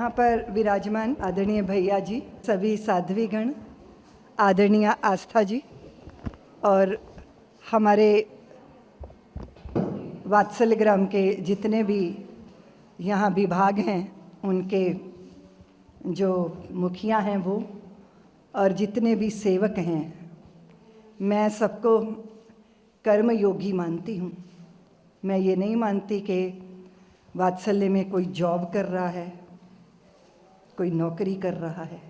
यहाँ पर विराजमान आदरणीय भैया जी, सभी साध्वीगण, आदरणीय आस्था जी और हमारे वात्सल्य ग्राम के जितने भी यहाँ विभाग हैं उनके जो मुखिया हैं वो और जितने भी सेवक हैं, मैं सबको कर्मयोगी मानती हूँ। मैं ये नहीं मानती कि वात्सल्य में कोई जॉब कर रहा है, कोई नौकरी कर रहा है।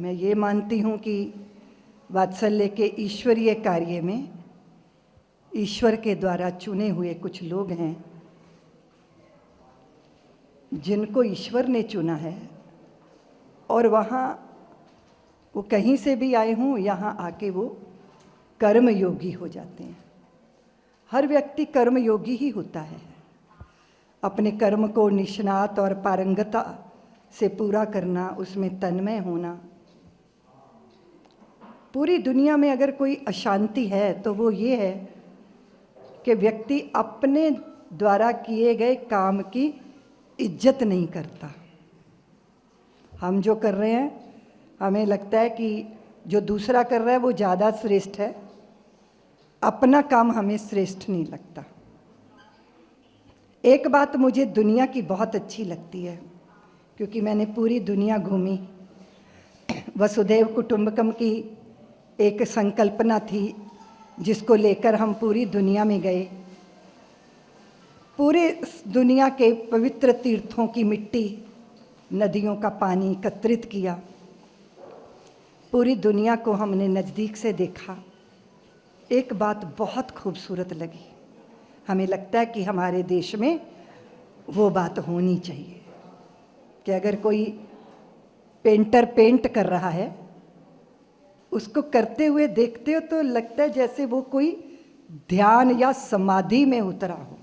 मैं ये मानती हूँ कि वात्सल्य के ईश्वरीय कार्य में ईश्वर के द्वारा चुने हुए कुछ लोग हैं जिनको ईश्वर ने चुना है और वहाँ वो कहीं से भी आए हों, यहाँ आके वो कर्मयोगी हो जाते हैं। हर व्यक्ति कर्मयोगी ही होता है। अपने कर्म को निष्णात और पारंगता से पूरा करना, उसमें तन्मय होना। पूरी दुनिया में अगर कोई अशांति है तो वो ये है कि व्यक्ति अपने द्वारा किए गए काम की इज्जत नहीं करता। हम जो कर रहे हैं, हमें लगता है कि जो दूसरा कर रहा है वो ज़्यादा श्रेष्ठ है, अपना काम हमें श्रेष्ठ नहीं लगता। एक बात मुझे दुनिया की बहुत अच्छी लगती है, क्योंकि मैंने पूरी दुनिया घूमी। वसुधैव कुटुंबकम की एक संकल्पना थी जिसको लेकर हम पूरी दुनिया में गए। पूरे दुनिया के पवित्र तीर्थों की मिट्टी, नदियों का पानी एकत्रित किया। पूरी दुनिया को हमने नज़दीक से देखा। एक बात बहुत खूबसूरत लगी। हमें लगता है कि हमारे देश में वो बात होनी चाहिए कि अगर कोई पेंटर पेंट कर रहा है, उसको करते हुए देखते हो तो लगता है जैसे वो कोई ध्यान या समाधि में उतरा हो।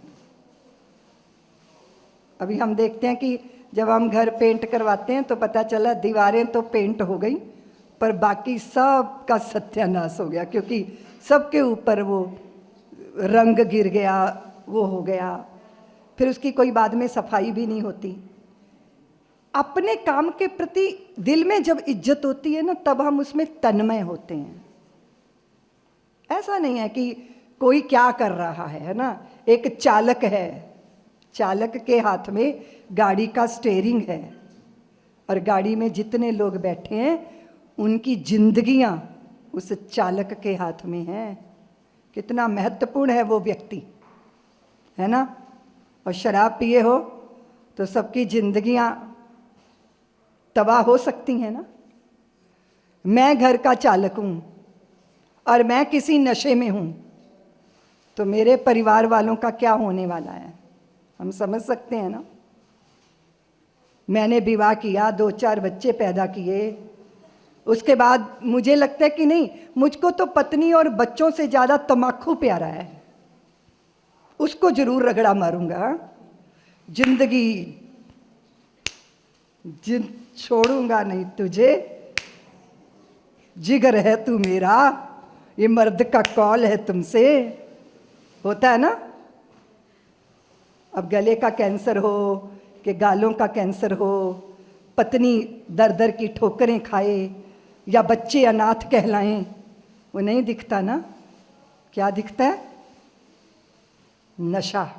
अभी हम देखते हैं कि जब हम घर पेंट करवाते हैं तो पता चला दीवारें तो पेंट हो गई पर बाकी सब का सत्यानाश हो गया, क्योंकि सबके ऊपर वो रंग गिर गया, वो हो गया। फिर उसकी कोई बाद में सफाई भी नहीं होती। अपने काम के प्रति दिल में जब इज्जत होती है ना, तब हम उसमें तन्मय होते हैं। ऐसा नहीं है कि कोई क्या कर रहा है ना। एक चालक है, चालक के हाथ में गाड़ी का स्टीयरिंग है और गाड़ी में जितने लोग बैठे हैं उनकी जिंदगियां उस चालक के हाथ में है। कितना महत्वपूर्ण है वो व्यक्ति, है ना। और शराब पिए हो तो सबकी जिंदगियां तबाह हो सकती हैं ना। मैं घर का चालक हूं और मैं किसी नशे में हूं तो मेरे परिवार वालों का क्या होने वाला है, हम समझ सकते हैं ना। मैंने विवाह किया, 2-4 बच्चे पैदा किए, उसके बाद मुझे लगता है कि नहीं, मुझको तो पत्नी और बच्चों से ज़्यादा तम्बाकू प्यारा है, उसको जरूर रगड़ा मारूंगा। जिंदगी छोड़ूंगा नहीं तुझे, जिगर है तू मेरा, ये मर्द का कॉल है तुमसे, होता है ना। अब गले का कैंसर हो कि गालों का कैंसर हो, पत्नी दर दर की ठोकरें खाए या बच्चे अनाथ कहलाएं, वो नहीं दिखता ना। क्या दिखता है? नशा।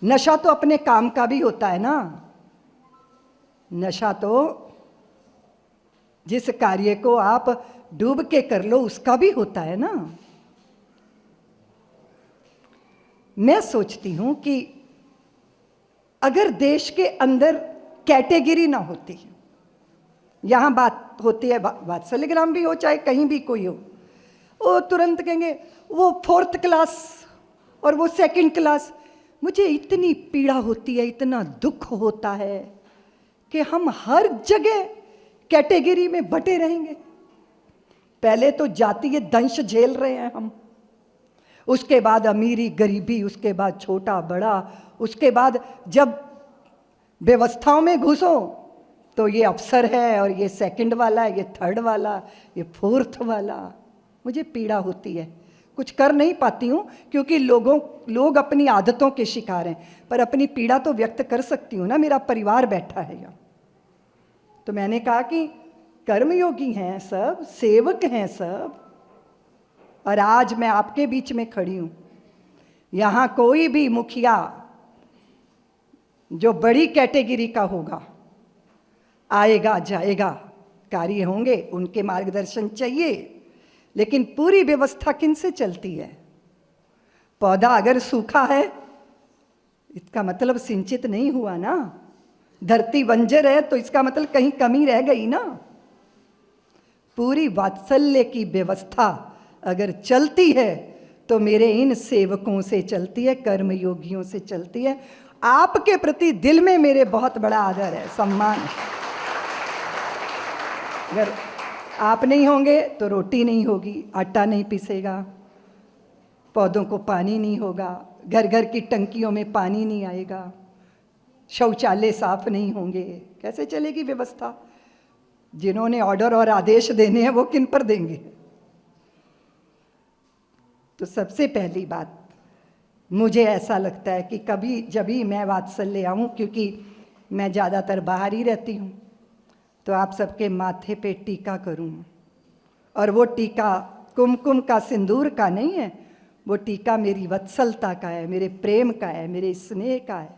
नशा तो अपने काम का भी होता है ना। नशा तो जिस कार्य को आप डूब के कर लो उसका भी होता है ना। मैं सोचती हूं कि अगर देश के अंदर कैटेगरी ना होती, यहां बात होती है वात्सल्य ग्राम भी हो चाहे कहीं भी कोई हो, वो तुरंत कहेंगे वो 4th क्लास और वो 2nd क्लास। मुझे इतनी पीड़ा होती है, इतना दुख होता है कि हम हर जगह कैटेगरी में बटे रहेंगे। पहले तो जातीय दंश झेल रहे हैं हम, उसके बाद अमीरी गरीबी, उसके बाद छोटा बड़ा, उसके बाद जब व्यवस्थाओं में घुसो तो ये अफसर है और ये 2nd वाला, ये 3rd वाला, ये 4th वाला। मुझे पीड़ा होती है। कुछ कर नहीं पाती हूँ क्योंकि लोग अपनी आदतों के शिकार हैं, पर अपनी पीड़ा तो व्यक्त कर सकती हूँ ना, मेरा परिवार बैठा है यहाँ। तो मैंने कहा कि कर्मयोगी हैं सब, सेवक हैं सब, और आज मैं आपके बीच में खड़ी हूँ। यहाँ कोई भी मुखिया जो बड़ी कैटेगरी का होगा आएगा जाएगा, कार्य होंगे, उनके मार्गदर्शन चाहिए, लेकिन पूरी व्यवस्था किन से चलती है? पौधा अगर सूखा है इसका मतलब सिंचित नहीं हुआ ना, धरती बंजर है तो इसका मतलब कहीं कमी रह गई ना। पूरी वात्सल्य की व्यवस्था अगर चलती है तो मेरे इन सेवकों से चलती है, कर्मयोगियों से चलती है। आपके प्रति दिल में मेरे बहुत बड़ा आदर है, सम्मान है। अगर आप नहीं होंगे तो रोटी नहीं होगी, आटा नहीं पिसेगा, पौधों को पानी नहीं होगा, घर घर की टंकियों में पानी नहीं आएगा, शौचालय साफ नहीं होंगे, कैसे चलेगी व्यवस्था? जिन्होंने ऑर्डर और आदेश देने हैं वो किन पर देंगे? तो सबसे पहली बात मुझे ऐसा लगता है कि कभी जब भी मैं वात्सल्य आऊँ, क्योंकि मैं ज़्यादातर बाहर ही रहती हूँ, तो आप सबके माथे पे टीका करूँ, और वो टीका कुमकुम का सिंदूर का नहीं है, वो टीका मेरी वत्सलता का है, मेरे प्रेम का है, मेरे स्नेह का है।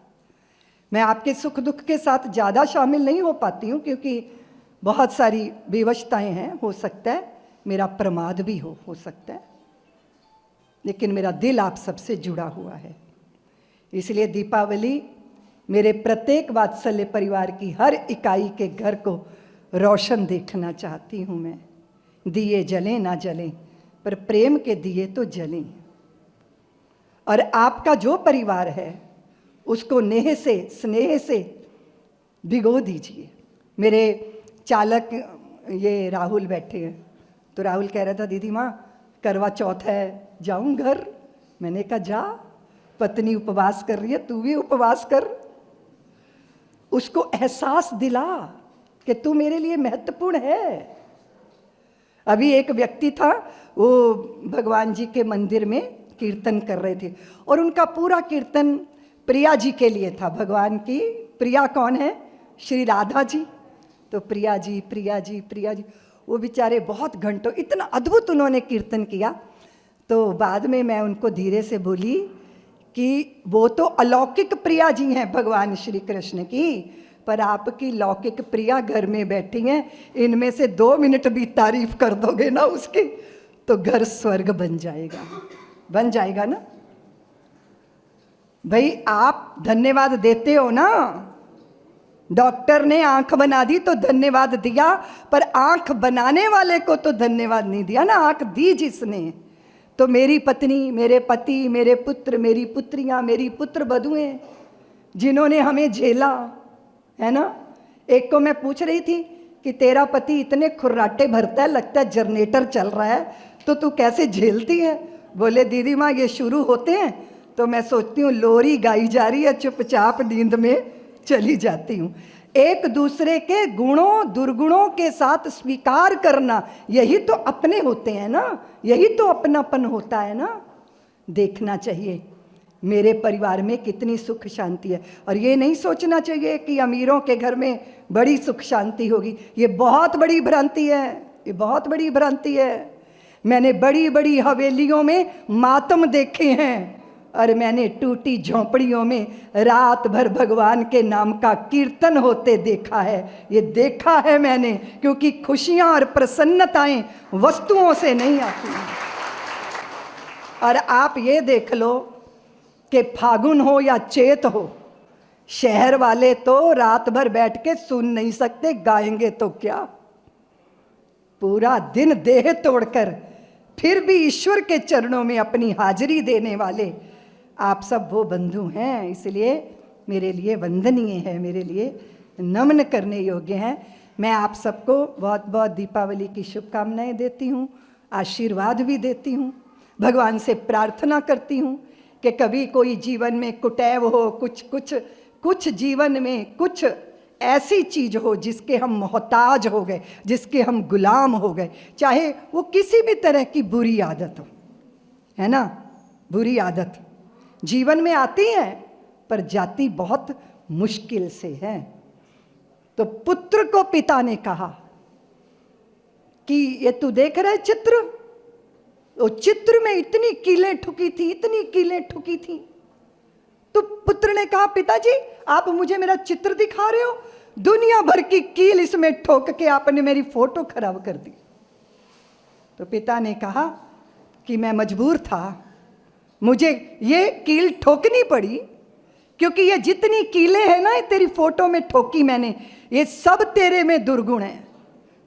मैं आपके सुख दुख के साथ ज़्यादा शामिल नहीं हो पाती हूँ क्योंकि बहुत सारी विवशताएँ हैं, हो सकता है मेरा प्रमाद भी हो सकता है, लेकिन मेरा दिल आप सबसे जुड़ा हुआ है। इसलिए दीपावली मेरे प्रत्येक वात्सल्य परिवार की हर इकाई के घर को रोशन देखना चाहती हूँ मैं। दिए जलें ना जलें, पर प्रेम के दिए तो जलें। और आपका जो परिवार है उसको नेह से, स्नेह से भिगो दीजिए। मेरे चालक ये राहुल बैठे हैं, तो राहुल कह रहा था दीदी माँ करवा चौथ है, जाऊं घर? मैंने कहा जा, पत्नी उपवास कर रही है, तू भी उपवास कर। उसको एहसास दिला कि तू मेरे लिए महत्वपूर्ण है। अभी एक व्यक्ति था, वो भगवान जी के मंदिर में कीर्तन कर रहे थे और उनका पूरा कीर्तन प्रिया जी के लिए था। भगवान की प्रिया कौन है? श्री राधा जी। तो प्रिया जी प्रिया जी प्रिया जी, वो बेचारे बहुत घंटों इतना अद्भुत उन्होंने कीर्तन किया। तो बाद में मैं उनको धीरे से बोली कि वो तो अलौकिक प्रिया जी हैं भगवान श्री कृष्ण की, पर आपकी लौकिक प्रिया घर में बैठी हैं, इनमें से 2 मिनट भी तारीफ कर दोगे ना उसकी तो घर स्वर्ग बन जाएगा ना। भाई आप धन्यवाद देते हो ना, डॉक्टर ने आंख बना दी तो धन्यवाद दिया, पर आंख बनाने वाले को तो धन्यवाद नहीं दिया ना, आंख दी जिसने। तो मेरी पत्नी, मेरे पति, मेरे पुत्र, मेरी पुत्रियां, मेरी पुत्र बधुएं जिन्होंने हमें झेला है ना। एक को मैं पूछ रही थी कि तेरा पति इतने खुर्राटे भरता है, लगता है जनरेटर चल रहा है, तो तू कैसे झेलती है? बोले दीदी माँ ये शुरू होते हैं तो मैं सोचती हूँ लोरी गाई जा रही है, चुपचाप नींद में चली जाती हूँ। एक दूसरे के गुणों दुर्गुणों के साथ स्वीकार करना, यही तो अपने होते हैं ना, यही तो अपनापन होता है ना। देखना चाहिए मेरे परिवार में कितनी सुख शांति है, और ये नहीं सोचना चाहिए कि अमीरों के घर में बड़ी सुख शांति होगी। ये बहुत बड़ी भ्रांति है, ये बहुत बड़ी भ्रांति है। मैंने बड़ी बड़ी हवेलियों में मातम देखे हैं और मैंने टूटी झोंपड़ियों में रात भर भगवान के नाम का कीर्तन होते देखा है। ये देखा है मैंने, क्योंकि खुशियां और प्रसन्नताएं वस्तुओं से नहीं आती हैं। और आप ये देख लो कि फागुन हो या चैत हो, शहर वाले तो रात भर बैठ के सुन नहीं सकते, गाएंगे तो क्या? पूरा दिन देह तोड़कर फिर भी ईश्वर के चरणों में अपनी हाजिरी देने वाले आप सब वो बंधु हैं। इसलिए मेरे लिए वंदनीय है, मेरे लिए नमन करने योग्य हैं। मैं आप सबको बहुत बहुत दीपावली की शुभकामनाएं देती हूँ, आशीर्वाद भी देती हूँ। भगवान से प्रार्थना करती हूँ कि कभी कोई जीवन में कुटैव हो, कुछ जीवन में कुछ ऐसी चीज हो जिसके हम मोहताज हो गए, जिसके हम गुलाम हो गए, चाहे वो किसी भी तरह की बुरी आदत हो, है ना, बुरी आदत जीवन में आती है पर जाती बहुत मुश्किल से है। तो पुत्र को पिता ने कहा कि ये तू देख रहा है चित्र, वो चित्र में इतनी कीलें ठुकी थी, इतनी कीलें ठुकी थी। तो पुत्र ने कहा पिताजी आप मुझे मेरा चित्र दिखा रहे हो, दुनिया भर की कील इसमें ठोक के आपने मेरी फोटो खराब कर दी। तो पिता ने कहा कि मैं मजबूर था, मुझे ये कील ठोकनी पड़ी, क्योंकि ये जितनी कीलें हैं ना तेरी फोटो में ठोकी मैंने, ये सब तेरे में दुर्गुण है।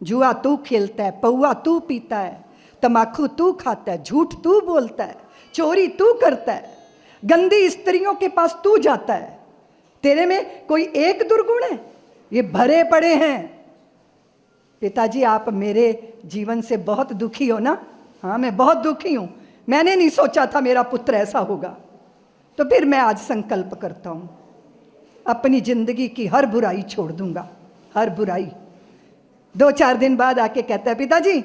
जुआ तू खेलता है, पौआ तू पीता है, तम्बाकू तू खाता है, झूठ तू बोलता है, चोरी तू करता है, गंदी स्त्रियों के पास तू जाता है, तेरे में कोई एक दुर्गुण है? ये भरे पड़े हैं। पिताजी आप मेरे जीवन से बहुत दुखी हो ना? हाँ मैं बहुत दुखी हूँ, मैंने नहीं सोचा था मेरा पुत्र ऐसा होगा। तो फिर मैं आज संकल्प करता हूँ अपनी जिंदगी की हर बुराई छोड़ दूंगा, हर बुराई। 2-4 दिन बाद आके कहता है पिताजी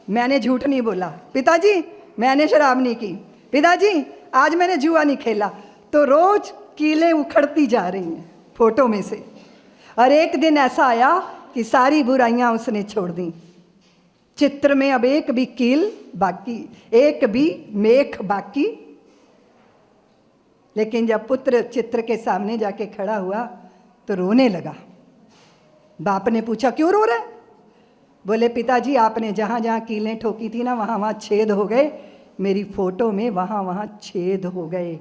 मैंने झूठ नहीं बोला, पिताजी मैंने शराब नहीं की, पिताजी आज मैंने जुआ नहीं खेला। तो रोज कीलें उखड़ती जा रही हैं फोटो में से, और एक दिन ऐसा आया कि सारी बुराइयां उसने छोड़ दी। चित्र में अब एक भी कील बाकी, एक भी मेख बाकी। लेकिन जब पुत्र चित्र के सामने जाके खड़ा हुआ तो रोने लगा। बाप ने पूछा क्यों रो रहा है? बोले पिताजी आपने जहाँ जहाँ कीलें ठोकी थी ना वहाँ वहाँ छेद हो गए, मेरी फोटो में वहाँ वहाँ छेद हो गए।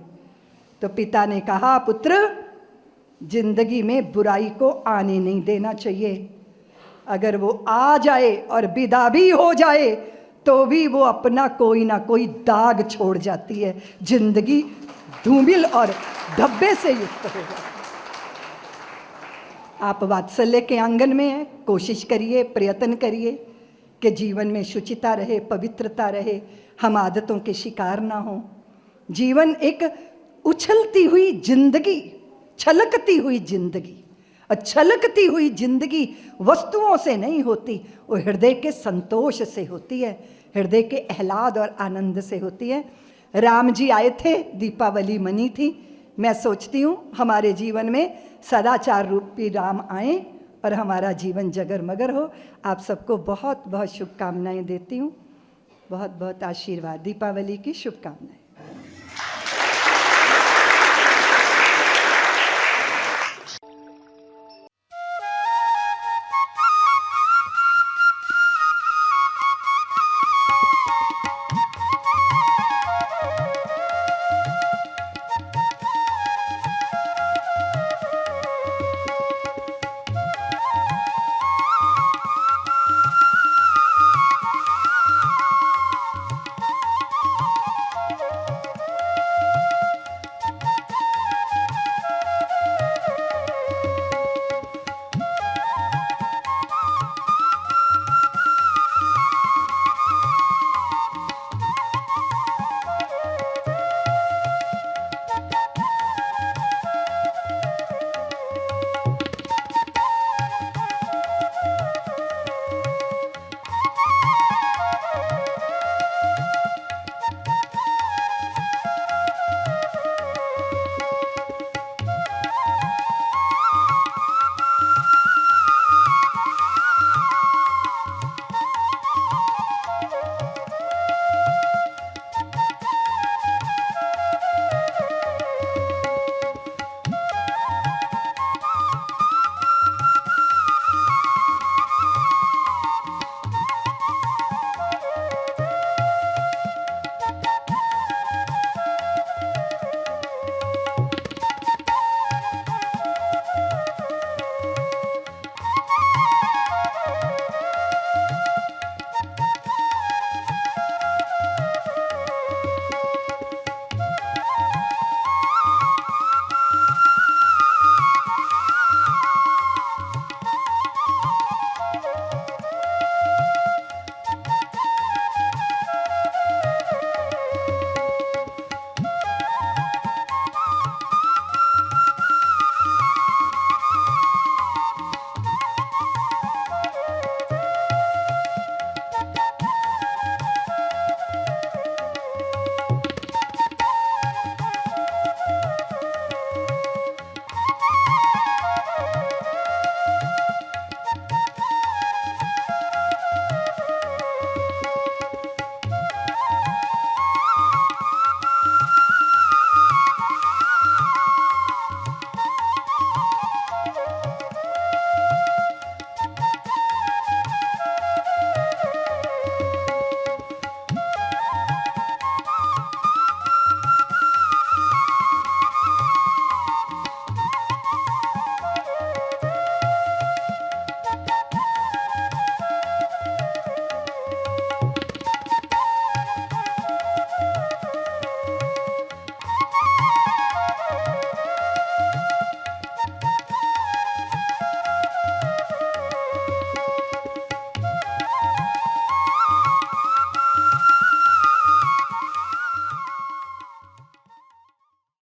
तो पिता ने कहा पुत्र जिंदगी में बुराई को आने नहीं देना चाहिए, अगर वो आ जाए और विदा भी हो जाए तो भी वो अपना कोई ना कोई दाग छोड़ जाती है, जिंदगी धूमिल और धब्बे से युक्त हो जाती है। आप वात्सल्य के आंगन में हैं, कोशिश करिए, प्रयत्न करिए कि जीवन में शुचिता रहे, पवित्रता रहे, हम आदतों के शिकार ना हो। जीवन एक उछलती हुई जिंदगी, छलकती हुई जिंदगी, और छलकती हुई जिंदगी वस्तुओं से नहीं होती, वो हृदय के संतोष से होती है, हृदय के आह्लाद और आनंद से होती है। राम जी आए थे, दीपावली मनी थी। मैं सोचती हूँ हमारे जीवन में सदाचार रूपी राम आए और हमारा जीवन जगर मगर हो। आप सबको बहुत बहुत शुभकामनाएं देती हूँ, बहुत बहुत आशीर्वाद, दीपावली की शुभकामनाएं।